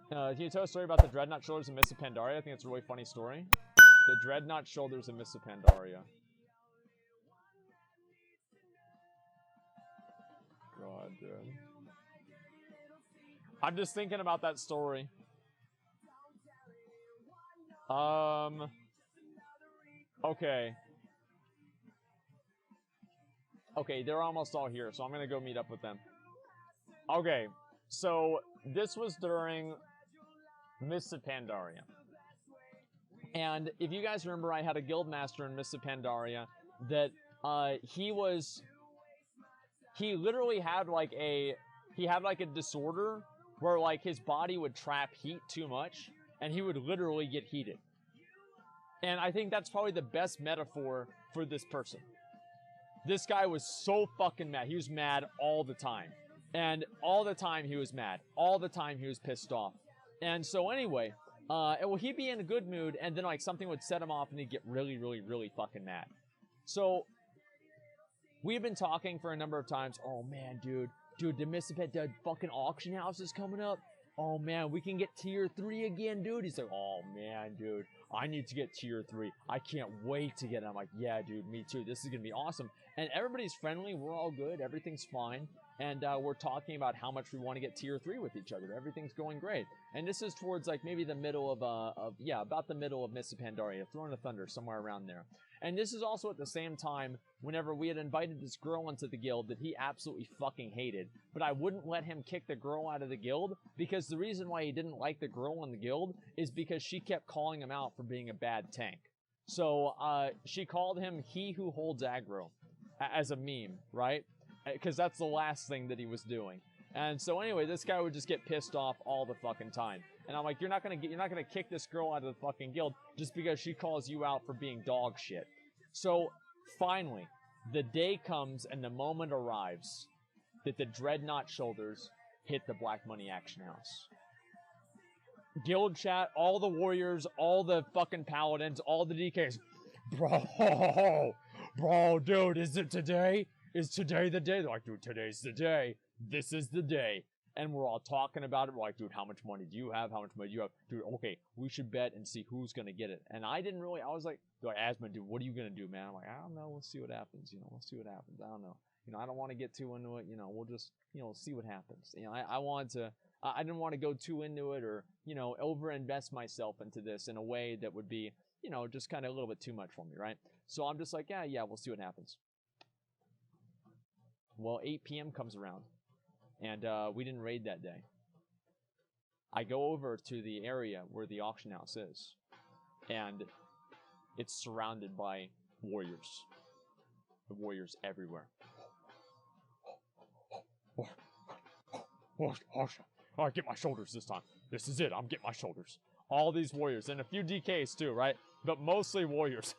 Can you tell a story about the Dreadnought Shoulders and Miss of Pandaria? I think it's a really funny story. The Dreadnought Shoulders and Miss of Pandaria. God, dude. I'm just thinking about that story. Okay. Okay, they're almost all here, so I'm gonna go meet up with them. Okay, so this was during Mists of Pandaria. And if you guys remember, I had a guild master in Mists of Pandaria that he literally had like a disorder where like his body would trap heat too much and he would literally get heated. And I think that's probably the best metaphor for this person. This guy was so fucking mad. He was mad all the time. And all the time he was mad. All the time he was pissed off. And so anyway, well, he'd be in a good mood, and then like something would set him off, and he'd get really, really, really fucking mad. So we've been talking for a number of times. Oh man, dude, the Mississippi, the fucking auction house is coming up. Oh man, we can get tier 3 again, dude. He's like, oh man, dude, I need to get tier 3. I can't wait to get it. I'm like, yeah, dude, me too. This is gonna be awesome. And everybody's friendly. We're all good. Everything's fine. And we're talking about how much we want to get tier 3 with each other. Everything's going great. And this is towards like maybe the middle of about the middle of Mists of Pandaria, Throne of Thunder, somewhere around there. And this is also at the same time whenever we had invited this girl into the guild that he absolutely fucking hated. But I wouldn't let him kick the girl out of the guild because the reason why he didn't like the girl in the guild is because she kept calling him out for being a bad tank. So she called him He Who Holds Aggro as a meme, right? Because that's the last thing that he was doing. And so anyway, this guy would just get pissed off all the fucking time. And I'm like, you're not gonna kick this girl out of the fucking guild just because she calls you out for being dog shit. So finally, the day comes and the moment arrives that the Dreadnought Shoulders hit the Black Money Action House. Guild chat, all the warriors, all the fucking paladins, all the DKs. Bro, dude, is it today? Is today the day? They're like, dude, today's the day. This is the day. And we're all talking about it. We're like, dude, how much money do you have? How much money do you have? Dude, okay, we should bet and see who's going to get it. And I was like, Asmon, dude, what are you going to do, man? I'm like, I don't know. We'll see what happens. We'll see what happens. I don't know. I don't want to get too into it. We'll just, see what happens. I didn't want to go too into it or, over-invest myself into this in a way that would be, just kind of a little bit too much for me, right? So I'm just like, yeah, we'll see what happens. Well, 8 p.m. comes around, and we didn't raid that day. I go over to the area where the auction house is, and it's surrounded by warriors. The warriors everywhere. I get my shoulders this time. This is it. I'm getting my shoulders. All these warriors, and a few DKs too, right? But mostly warriors.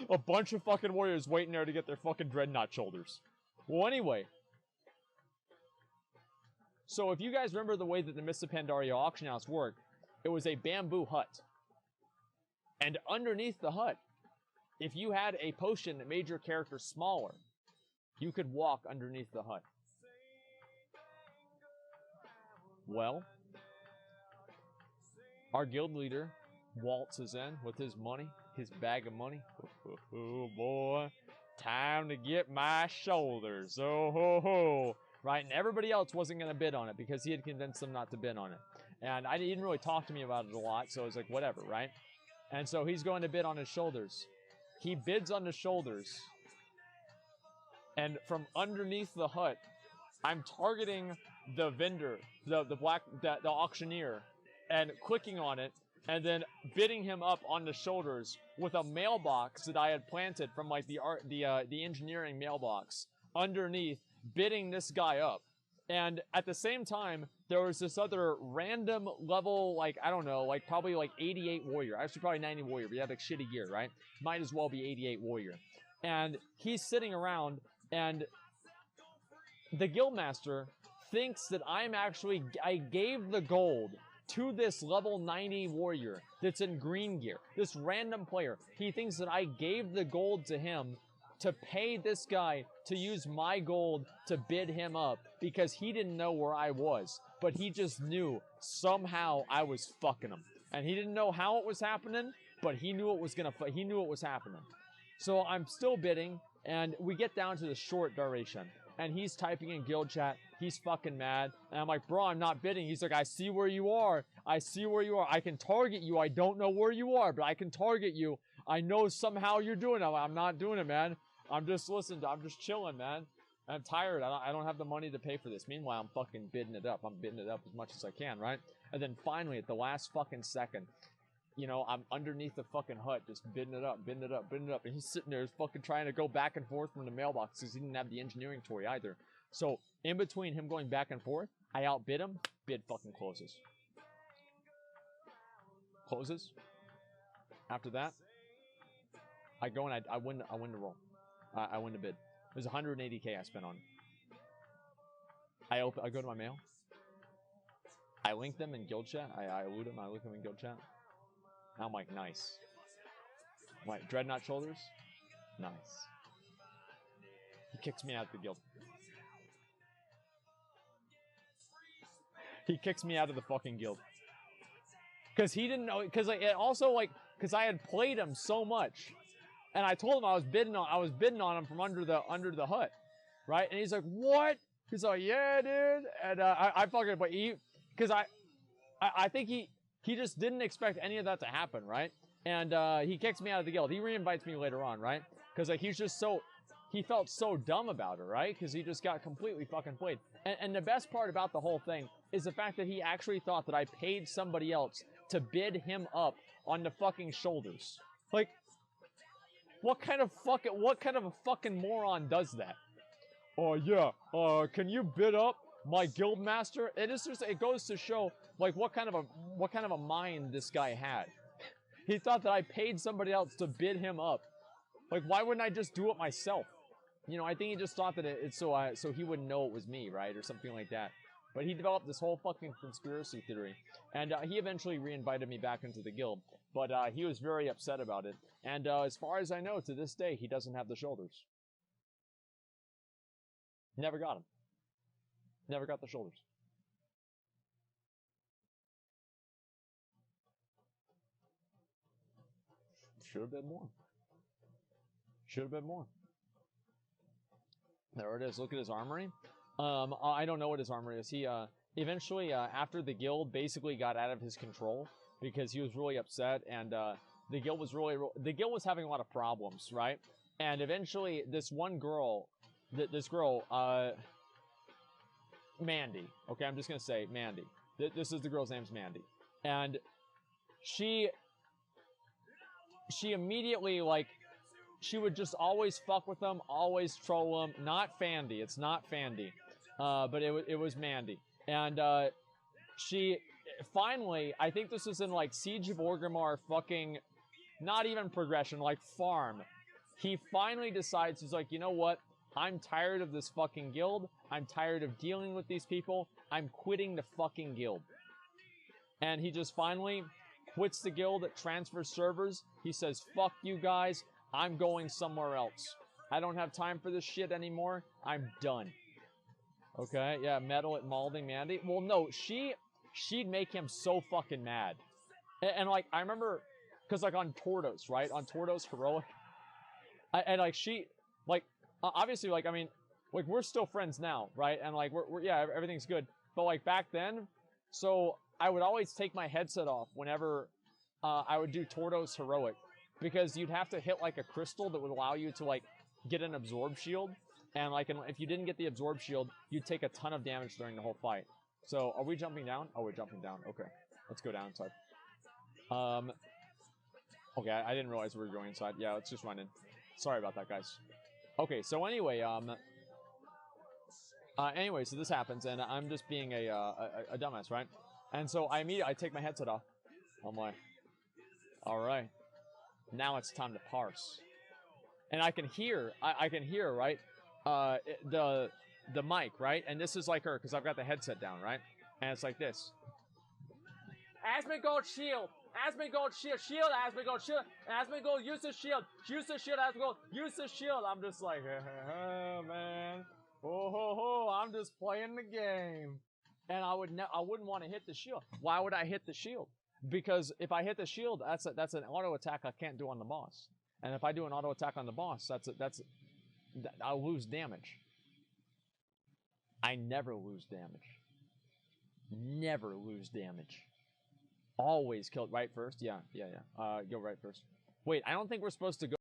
A bunch of fucking warriors waiting there to get their fucking Dreadnought Shoulders. Well, anyway, so if you guys remember the way that the Mists of Pandaria auction house worked, it was a bamboo hut. And underneath the hut, if you had a potion that made your character smaller, you could walk underneath the hut. Well, our guild leader waltzes in with his money, his bag of money. Oh boy. Time to get my shoulders. Oh ho ho. Right? And everybody else wasn't going to bid on it because he had convinced them not to bid on it. And I didn't really talk to me about it a lot, so I was like, whatever, right? And so he's going to bid on his shoulders. He bids on the shoulders. And from underneath the hut, I'm targeting the vendor, the auctioneer, and clicking on it, and then bidding him up on the shoulders with a mailbox that I had planted from like the engineering mailbox underneath, bidding this guy up. And at the same time, there was this other random level, like, I don't know, like probably like 88 warrior. Actually probably 90 warrior, but he had like shitty gear, right? Might as well be 88 warrior. And he's sitting around, and the guildmaster thinks that I gave the gold to this level 90 warrior that's in green gear. This random player. He thinks that I gave the gold to him to pay this guy to use my gold to bid him up because he didn't know where I was, but he just knew somehow I was fucking him. And he didn't know how it was happening, but he knew it was he knew it was happening. So I'm still bidding, and we get down to the short duration. And he's typing in guild chat. He's fucking mad. And I'm like, bro, I'm not bidding. He's like, I see where you are. I see where you are. I can target you. I don't know where you are, but I can target you. I know somehow you're doing it. I'm not doing it, man. I'm just listening. I'm just chilling, man. I'm tired. I don't have the money to pay for this. Meanwhile, I'm fucking bidding it up. I'm bidding it up as much as I can, right? And then finally, at the last fucking second, you know, I'm underneath the fucking hut, just bidding it up, bidding it up, bidding it up. And he's sitting there fucking trying to go back and forth from the mailbox because he didn't have the engineering toy either. So, in between him going back and forth, I outbid him, bid fucking closes. Closes. After that, I go and I win the roll. I win the bid. There's 180k I spent on it. I go to my mail. I link them in guild chat. I loot them. I link them in guild chat. I'm like, nice. Like, Dreadnought shoulders? Nice. He kicks me out of the guild. He kicks me out of the fucking guild. Because he didn't know, because like, because I had played him so much. And I told him I was bidding on him from under the hut. Right? And he's like, what? He's like, yeah, dude. And I fucking, but because I think he just didn't expect any of that to happen, right? And he kicks me out of the guild. He reinvites me later on, right? Because like he felt so dumb about it, right? Because he just got completely fucking played. And the best part about the whole thing is the fact that he actually thought that I paid somebody else to bid him up on the fucking shoulders. Like, what kind of a fucking moron does that? Oh yeah, can you bid up my guild master? It goes to show like what kind of a mind this guy had. He thought that I paid somebody else to bid him up. Like, why wouldn't I just do it myself? You know, I think he just thought that it's so he wouldn't know it was me, right, or something like that. But he developed this whole fucking conspiracy theory, and he eventually reinvited me back into the guild. But he was very upset about it, and as far as I know, to this day, he doesn't have the shoulders. Never got him. Never got the shoulders. Should have been more. Should have been more. There it is. Look at his armory. I don't know what his armory is. He eventually, after the guild basically got out of his control because he was really upset, and the guild was having a lot of problems, right? And eventually, this one girl, Mandy. Okay, I'm just gonna say Mandy. This is the girl's name's Mandy, and she immediately, like, she would just always fuck with them, always troll them. Not Fandy. It's not Fandy. But it was Mandy. And she finally, I think this was in like Siege of Orgrimmar fucking, not even progression, like farm. He finally decides, he's like, you know what? I'm tired of this fucking guild. I'm tired of dealing with these people. I'm quitting the fucking guild. And he just finally quits the guild, transfers servers. He says, fuck you guys. I'm going somewhere else. I don't have time for this shit anymore. I'm done. Okay, yeah, metal at Malding Mandy. Well, no, she'd make him so fucking mad. And like, I remember, because like on Tordos, right? On Tordos Heroic. And like, obviously, like, I mean, like, we're still friends now, right? And like, we're yeah, everything's good. But like, back then, so I would always take my headset off whenever I would do Tordos Heroic. Because you'd have to hit like a crystal that would allow you to like get an absorb shield. And like, if you didn't get the absorb shield, you'd take a ton of damage during the whole fight. So, are we jumping down? Oh, we're jumping down. Okay. Let's go down inside. Okay, I didn't realize we were going inside. Yeah, let's just run in. Sorry about that, guys. Okay, so anyway, so this happens, and I'm just being a dumbass, right? And so I take my headset off. I'm like, alright. Now it's time to parse. And I can hear, right? The mic, right? And this is like her, because I've got the headset down, right? And it's like this. Asmongold shield! Asmongold shield, shield, Asmongold shield, Asmongold use the shield, Asmongold, use the shield. I'm just like, oh, man, ho ho ho, I'm just playing the game, and I wouldn't want to hit the shield. Why would I hit the shield? Because if I hit the shield, that's an auto attack I can't do on the boss, and if I do an auto attack on the boss, I'll lose damage. I never lose damage. Never lose damage. Always kill it right first. Yeah. Go right first. Wait, I don't think we're supposed to go.